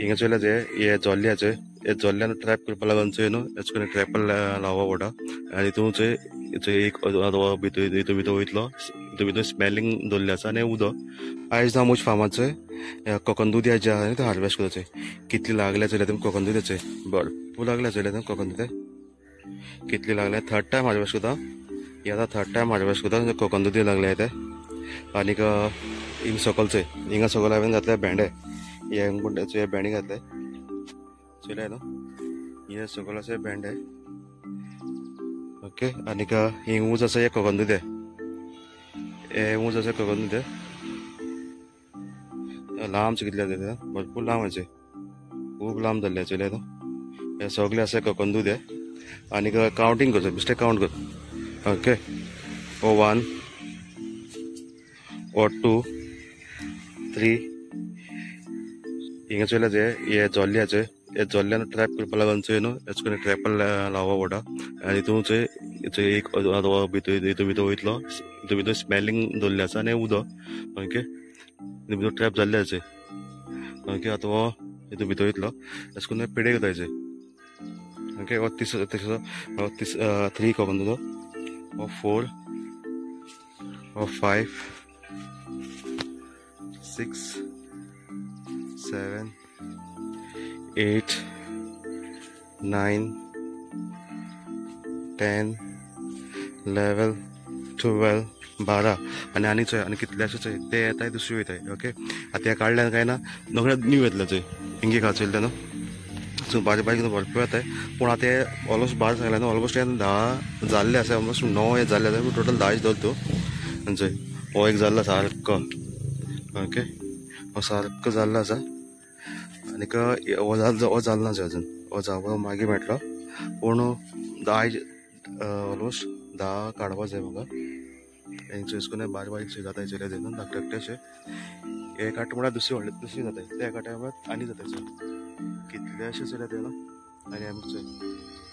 हिंगा चोयला जे हे जोल्ल्याचे हे जोल्ल्यान ट्रॅप करपा लागून चोय न्हू एश कोन ट्रॅपार लावप पडटा आनी तूं चोय एक भितर वयतलो भितर स्मेलींग दवरलें आसा आनी उदक आयज ना मुज फामाद चोय कोकन दुदी जे आहा ते हार्वेस्ट करता कितली लागल्या चोयल्या तुमकां कोकन दुदीचे भरपूर लागल्या चोयल्या तुमकां कोकन दुदी कितली लागल्या थर्ड टायम हार्वेस्ट करता हे आतां थर्ड टायम हार्वेस्ट करता कोकन दुदी लागल्या ते आनीक हिंग सकलचे हिंगा सकल हांवें घातल्या भेंडे हे म्हणटा भेंडे घातले चोयल्या न्हू हे सकल आसा भेंडे ओके आनीक हिंग ऊज आसा हे कोकन दुदे हे ऊज आसा कोकन दुदे लांबचे कितले जाता भरपूर लांब आसा खूब लांब जाल्ले चोयल्या न्हू हे सगळे आसा कोकन दुदे आनीक कावंटींग करचो बेश्टे कावंट कर ओके ओ 1 or 2 3 हिंगा चोयला जे हे जोल्ल्याचे हे जोल्ल्यान ट्रॅप करपा लागून चोय न्हू एश कोन ट्रॅपार लावप पडटा आनी तूं चोय एक भितर वयतलो भितर स्मेलींग दवरलें आसा आनी उदक ओके भितर ट्रॅप जाल्ले आसा ओके आतां हो हितून भितर वयतलो एश कोन पेडे करतायचे ओके हो 3 कोकन दुदो हो 4 हो 5 6 7 8 9 10 11 12 12 आनी चोय आनी कितलेशे चोय ते येताय दुसरे वयताय ओके आतां हे काडल्यान काय ना नकळे न्यू येतले चोय हिंगी खाचयले न्हू सो बारीक बारीक भरपूर येताय पूण आतां हे ऑलमोस्ट बारा सांगले न्हू ऑलमोस्ट 10 जाल्ले आसा ऑलमोस्ट 9 हे जाल्ले आसा टोटल 10 धर तूं आनी चोय हो एक जाल्लो सारको ओके हो सारको जाल्लो आसा आनीक हो जाल्लो ना अजून हो जावपाक मागीर मेळटलो पूण 10 ऑलमोस्ट 10 काडपा जाय म्हाका हेंचे अशें बारीक बारीक जाताय चोयल्या देखून धाकटे अशे हे काडटा म्हळ्यार दुसरी जाताय ते काडटा म्हळ्यार आनी जाताय चोय कितले अशे चोयल्या ते न्हू आनी आमी चोय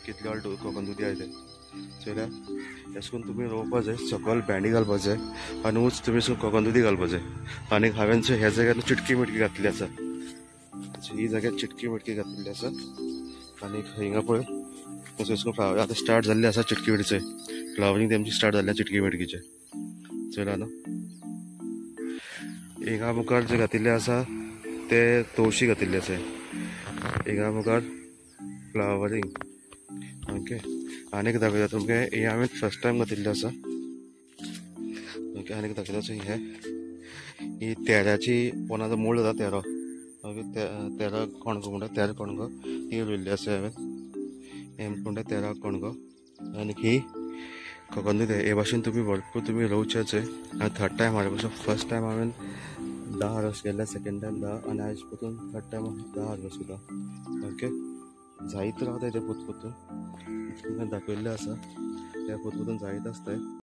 कितले ऑल्ट कोकन दुदी आहाय ते चोयल्या अशें करून तुमी रोवपा जाय सकयल भेंडी घालपा जाय आनी उच तुमी कोकन दुदी घालपा जाय आनीक हांवें चोय ह्या जाग्यार चिटकी मिटकी घातली आसा ही जाग्यार चिटकी मिटकी घातलेली आसा आनीक हिंगा पळय अशें करून फ्लावर आतां स्टार्ट जाल्ले आसा चिटकी मिटकीचे फ्लावरींग तेमची स्टार्ट जाल्ले चिटकी मिटकीचे चोयल्या न्हू हिंगा मुखार जे घातिल्ले आसा ते तवशी घातिल्ली आसा हिंगा मुखार फ्लावरींग ओके आनीक दाखयता तुमकां हे हांवें फर्स्ट टायम घातिल्ले आसा ओके आनीक दाखयता हे ही तेऱ्याची पोनाचो मूळ जाता तेरो ओके तेरा कणगो म्हणटा तेरा कणगो ती रोयल्ली आसा हांवें हे म्हणटा तेरा कणगो आनीक ही कोकन दुदी हे भाशेन तुमी भरपूर तुमी रोवचेच आनी third time harvest first time हांवें 10 हार्वेस्ट केल्ले सेकेंड टायम 10 आनी आयज परतून थर्ड टायम 10 हार्वेस्ट करता ओके जायत रावताय ते पोतपोतून तुमकां दाखयल्ले आसा त्या पोतपोतून जायत आसताय